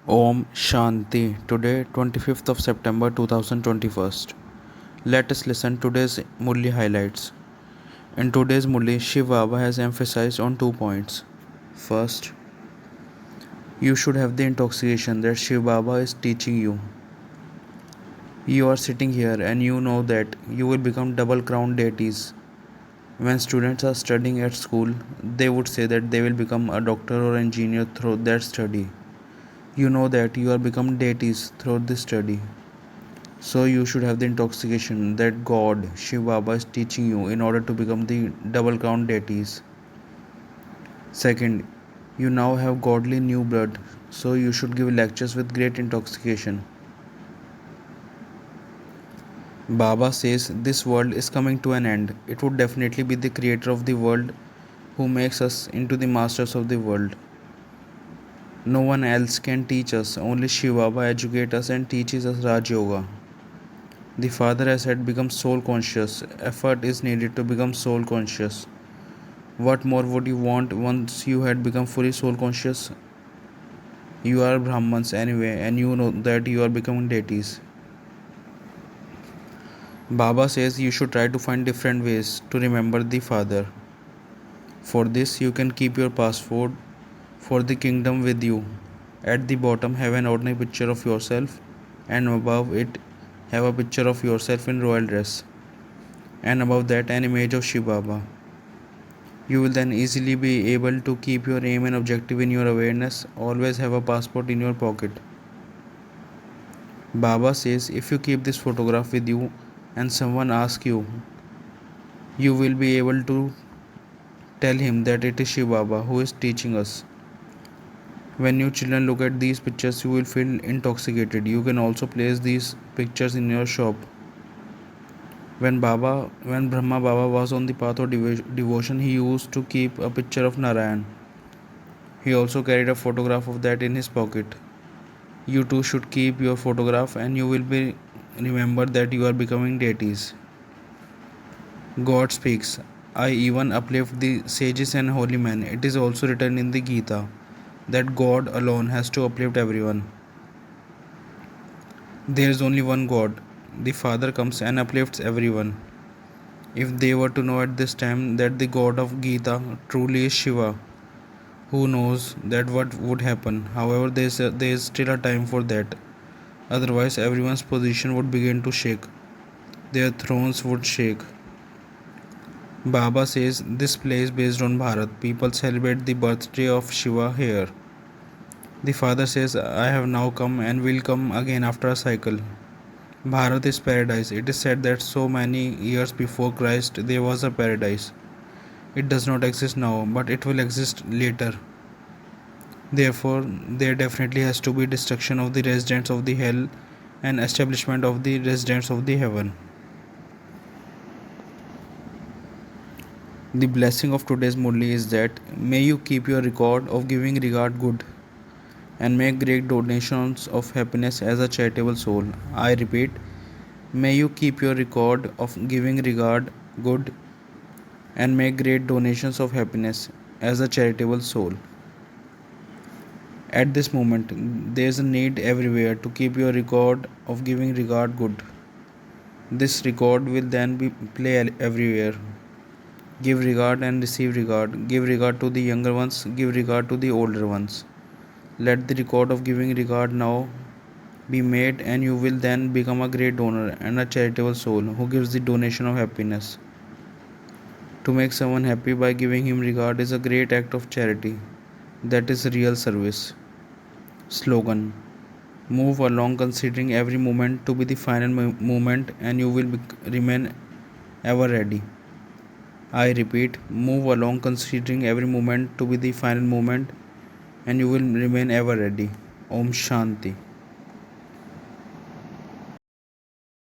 Om Shanti. Today, 25th of September 2021. Let us listen today's Murli highlights. In today's Murli, Shiv Baba has emphasized on 2 points. First, you should have the intoxication that Shiv Baba is teaching you. You are sitting here and you know that you will become double crowned deities. When students are studying at school, they would say that they will become a doctor or engineer through that study. You know that you are become deities through this study. So you should have the intoxication that God, Shiv Baba is teaching you in order to become the double crown deities. Second, you now have godly new blood, so you should give lectures with great intoxication. Baba says this world is coming to an end. It would definitely be the creator of the world who makes us into the masters of the world. No one else can teach us, only Shiv Baba educates us and teaches us Raj Yoga. The father has said become soul conscious. Effort is needed to become soul conscious. What more would you want once you had become fully soul conscious? You are Brahmans anyway, and you know that you are becoming deities. Baba says you should try to find different ways to remember the Father. For this, you can keep your passport for the kingdom with you. At the bottom, have an ordinary picture of yourself, and above it, have a picture of yourself in royal dress, and above that, an image of Shiv Baba. You will then easily be able to keep your aim and objective in your awareness. Always have a passport in your pocket. Baba says if you keep this photograph with you and someone asks you, you will be able to tell him that it is Shiv Baba who is teaching us. When you children look at these pictures, you will feel intoxicated. You can also place these pictures in your shop. When Brahma Baba was on the path of devotion, he used to keep a picture of Narayan. He also carried a photograph of that in his pocket. You too should keep your photograph and you will be remember that you are becoming deities. God speaks. I even uplift the sages and holy men. It is also written in the Gita that God alone has to uplift everyone. There is only one God. The Father comes and uplifts everyone. If they were to know at this time that the God of Gita truly is Shiva, who knows that what would happen. However, there is still a time for that. Otherwise, everyone's position would begin to shake. Their thrones would shake. Baba says this place based on Bharat. People celebrate the birthday of Shiva here. The father says, I have now come and will come again after a cycle. Bharat is paradise. It is said that so many years before Christ there was a paradise. It does not exist now, but it will exist later. Therefore, there definitely has to be destruction of the residents of the hell and establishment of the residents of the heaven. The blessing of today's Murli is that may you keep your record of giving regard good and make great donations of happiness as a charitable soul. I repeat, may you keep your record of giving regard good and make great donations of happiness as a charitable soul. At this moment, there is a need everywhere to keep your record of giving regard good. This record will then be play everywhere. Give regard and receive regard. Give regard to the younger ones, give regard to the older ones. Let the record of giving regard now be made, and you will then become a great donor and a charitable soul who gives the donation of happiness. To make someone happy by giving him regard is a great act of charity. That is real service. Slogan: move along considering every moment to be the final moment, and you will remain ever ready. I repeat, move along considering every moment to be the final moment, and you will remain ever ready. Om Shanti.